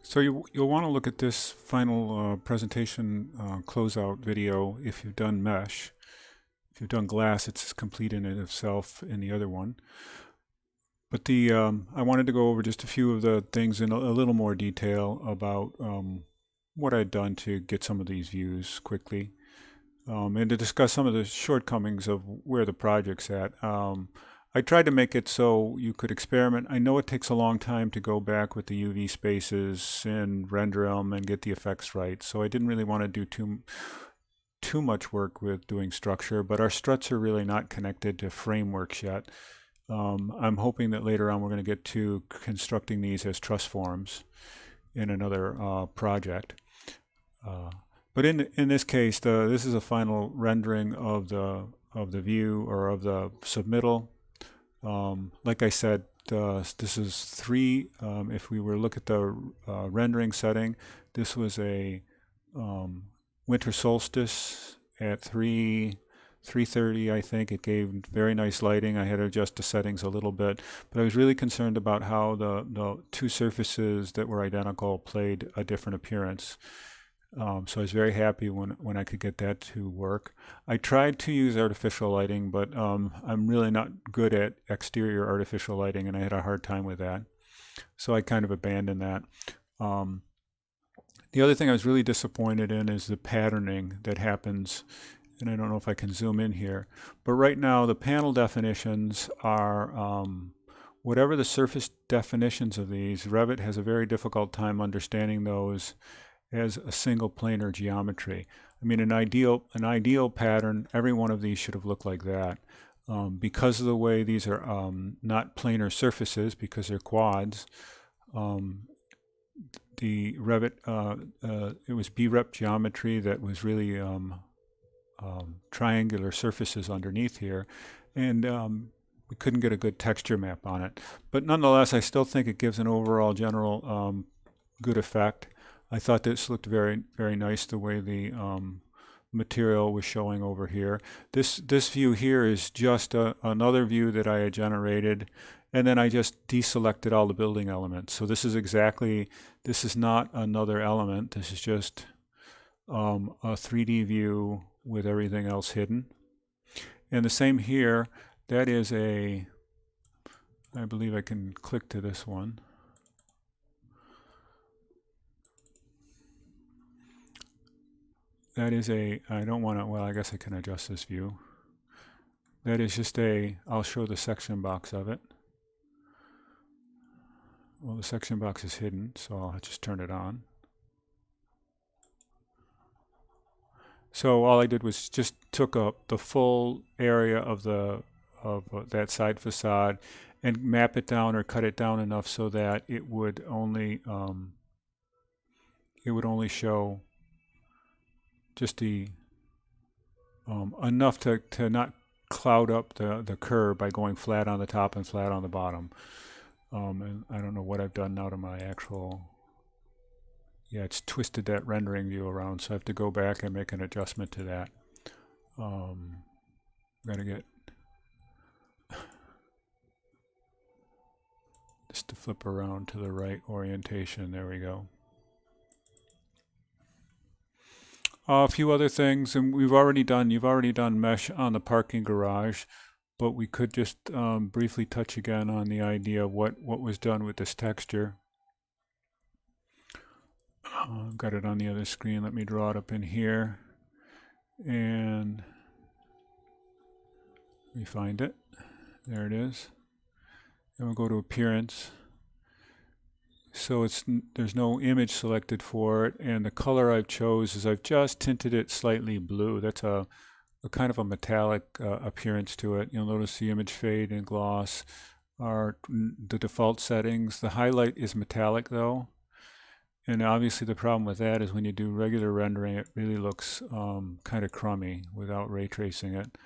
So you'll want to look at this final presentation closeout video if you've done mesh. If you've done glass, it's complete in and of itself in the other one. But I wanted to go over just a few of the things in a little more detail about what I'd done to get some of these views quickly, and to discuss some of the shortcomings of where the project's at. I tried to make it so you could experiment. I know it takes a long time to go back with the UV spaces and render them and get the effects right, so I didn't really want to do too much work with doing structure, but our struts are really not connected to frameworks yet. I'm hoping that later on we're going to get to constructing these as truss forms in another project. But in this case, this is a final rendering of the view or of the submittal. Like I said, this is 3. If we were to look at the rendering setting, this was a winter solstice at 3:30, I think. It gave very nice lighting. I had to adjust the settings a little bit, but I was really concerned about how the two surfaces that were identical played a different appearance. So I was very happy when I could get that to work. I tried to use artificial lighting, but I'm really not good at exterior artificial lighting, and I had a hard time with that. So I kind of abandoned that. The other thing I was really disappointed in is the patterning that happens, and I don't know if I can zoom in here, but right now the panel definitions are whatever the surface definitions of these. Revit has a very difficult time understanding those as a single planar geometry. I mean, an ideal pattern, every one of these should have looked like that. Because of the way these are not planar surfaces, because they're quads, the Revit, it was BREP geometry that was really triangular surfaces underneath here, and we couldn't get a good texture map on it. But nonetheless, I still think it gives an overall general good effect. I thought this looked very, very nice the way the material was showing over here. This view here is just another view that I had generated, and then I just deselected all the building elements. So this is not another element. This is just a 3D view with everything else hidden. And the same here, that is I believe I can click to this one. That is I don't want to, well, I guess I can adjust this view. That is just I'll show the section box of it. Well, the section box is hidden, so I'll just turn it on. So all I did was just took up the full area of that side facade and map it down or cut it down enough so that it would only show just the enough to not cloud up the curve by going flat on the top and flat on the bottom. And I don't know what I've done now to my actual, yeah, it's twisted that rendering view around, so I have to go back and make an adjustment to that. Gotta get just to flip around to the right orientation. There we go. A few other things, and you've already done mesh on the parking garage, but we could just briefly touch again on the idea of what was done with this texture. I've got it on the other screen. Let me draw it up in here, and we find it. There it is. And we'll go to appearance. So there's no image selected for it, and the color I've chose is I've just tinted it slightly blue. That's a kind of a metallic appearance to it. You'll notice the image fade and gloss are the default settings. The highlight is metallic though, and obviously the problem with that is when you do regular rendering, it really looks kind of crummy without ray tracing it.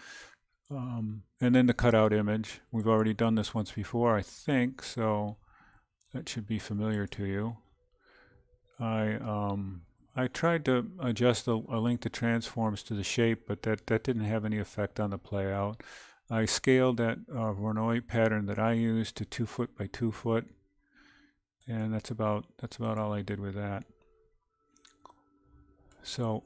And then the cutout image. We've already done this once before, I think, so that should be familiar to you. I tried to adjust a link to transforms to the shape, but that didn't have any effect on the playout. I scaled that Voronoi pattern that I used to 2 foot by 2 foot, And that's about all I did with that. So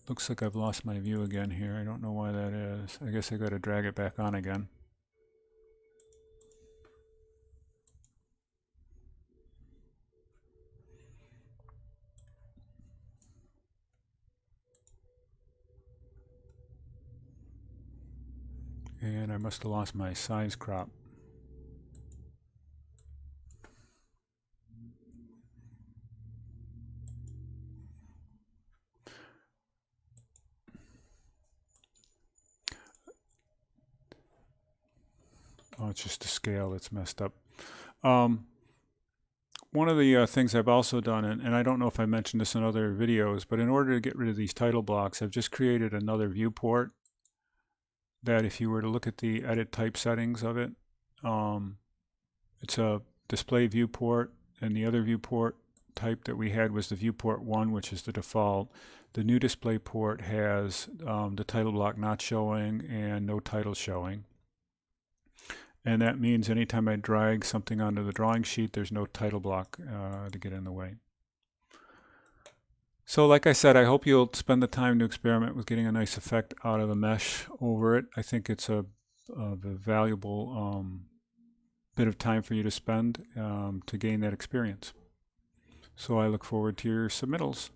looks like I've lost my view again here. I don't know why that is. I guess I got to drag it back on again. And I must have lost my size crop. Oh, it's just the scale that's messed up. One of the things I've also done, and I don't know if I mentioned this in other videos, but in order to get rid of these title blocks, I've just created another viewport that if you were to look at the edit type settings of it, it's a display viewport, and the other viewport type that we had was the viewport 1, which is the default. The new display port has the title block not showing and no title showing. And that means anytime I drag something onto the drawing sheet, there's no title block to get in the way. So like I said, I hope you'll spend the time to experiment with getting a nice effect out of the mesh over it. I think it's a valuable bit of time for you to spend to gain that experience. So I look forward to your submittals.